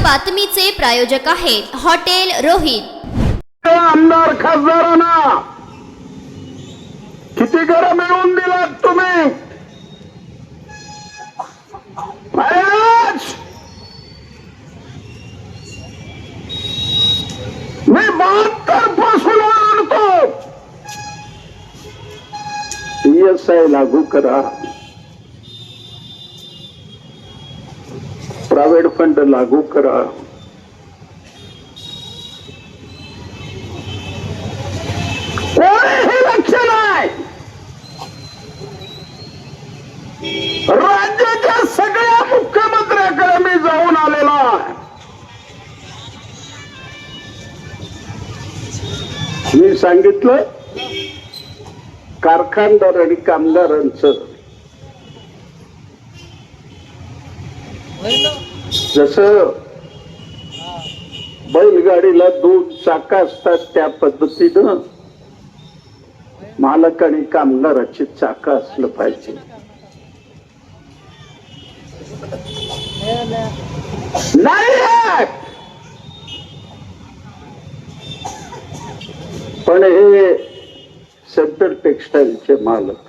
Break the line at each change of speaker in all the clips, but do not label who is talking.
बातमीचे प्रायोजक आहेत हॉटेल रोहित।
आमदार खासदारांना किती घरं मिळवून दिलात तुम्ही? मी 72 पासून ओरडतो, ESI लागू करा, प्रायव्हेट फंड लागू करा, कोणीही लक्ष नाही। राज्याच्या सगळ्या मुख्यमंत्र्याकडे मी जाऊन आलेलो आहे। मी सांगितलं कारखानदार आणि कामगारांचं जसं बैलगाडीला 2 चाकं असतात त्या पद्धतीनं मालक आणि कामगाराची चाकं असलं पाहिजे। नाही पण हे सेंट्रल टेक्सटाईलचे मालक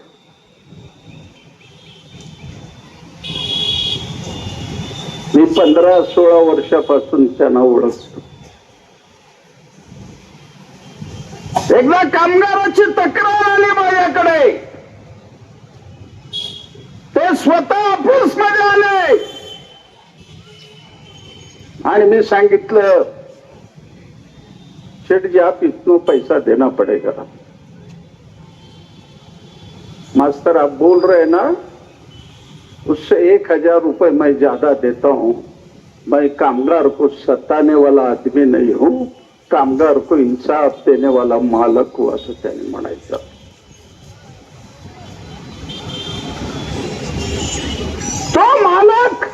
मी 15-16 वर्षापासून त्यांना ओळखतो। एकदा कामगाराची तक्रार आली माझ्याकडे, ते स्वतः ऑफिस मध्ये आले आणि मी सांगितलं सेठ जी आप इतना पैसा देना पड़ेगा। मास्टर आप बोल रहे ना, उससे 1000 रुपए मैं ज्यादा देता हूं। मैं कामगार को सताने वाला आदमी नहीं हूं, कामगार को इंसाफ देने वाला मालक हूं असं त्याने म्हणायचं। तो मालक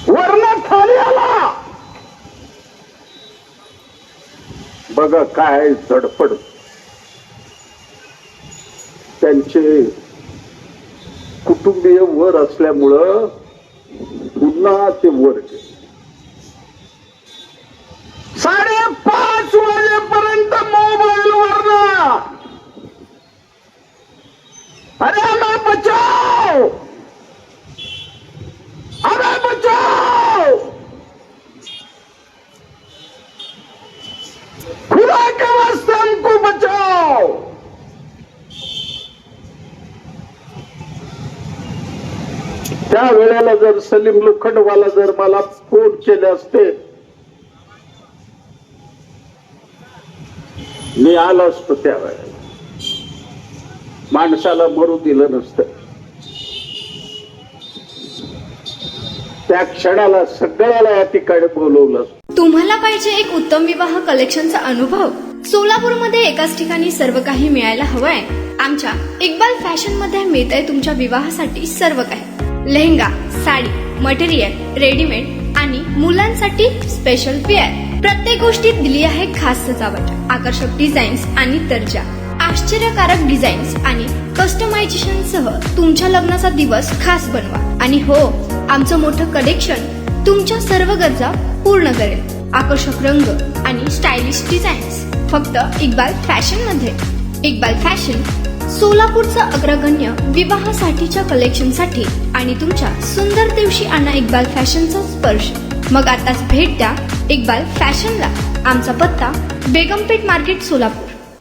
वर्ण खाली आला, बघा काय धडपड त्यांचे कुटुंबीय वर असल्यामुळं पुन्हा ते वर गेले। 5:30 वाजेपर्यंत मोबाईल वरना अरे हमें बचाओ, हमें बचाओ, खुदा के वास्ते हमको बचाओ। त्या वेळेला जर सलीम लोखंडवाला जर मला फोन केले असते मी आलो असतो, त्यावेळेला माणसाला मरू दिलं नसतं। त्या क्षणाला सगळ्याला या ठिकाणी बोलवलं।
तुम्हाला पाहिजे एक उत्तम विवाह कलेक्शनचा अनुभव? सोलापूरमध्ये एकाच ठिकाणी सर्व काही मिळायला हवंय? आमच्या इक्बाल फॅशन मध्ये मिळतंय तुमच्या विवाहासाठी सर्व काही। लेहंगा, साडी, मटेरियल, रेडीमेड आणि मुलांसाठी स्पेशल वेअर। प्रत्येक गोष्टीत दिली आहे खास सजावट, आकर्षक डिझाईन्स आणि दर्जा, आश्चर्यकारक डिझाईन्स आणि कस्टमायझेशन सह तुमच्या लग्नाचा दिवस खास बनवा। आणि हो, आमचं मोठं कलेक्शन तुमच्या सर्व गरजा पूर्ण करेल। आकर्षक रंग आणि स्टायलिश डिझाईन्स फक्त इक्बाल फॅशन मध्ये। इक्बाल फॅशन सोलापूरचा अग्रगण्य विवाहासाठीच्या कलेक्शनसाठी आणि तुमच्या सुंदर दिवशी आणा इक्बाल फॅशनचा स्पर्श। मग आताच भेट द्या इक्बाल फॅशनला। आमचा पत्ता बेगमपेठ मार्केट, सोलापूर।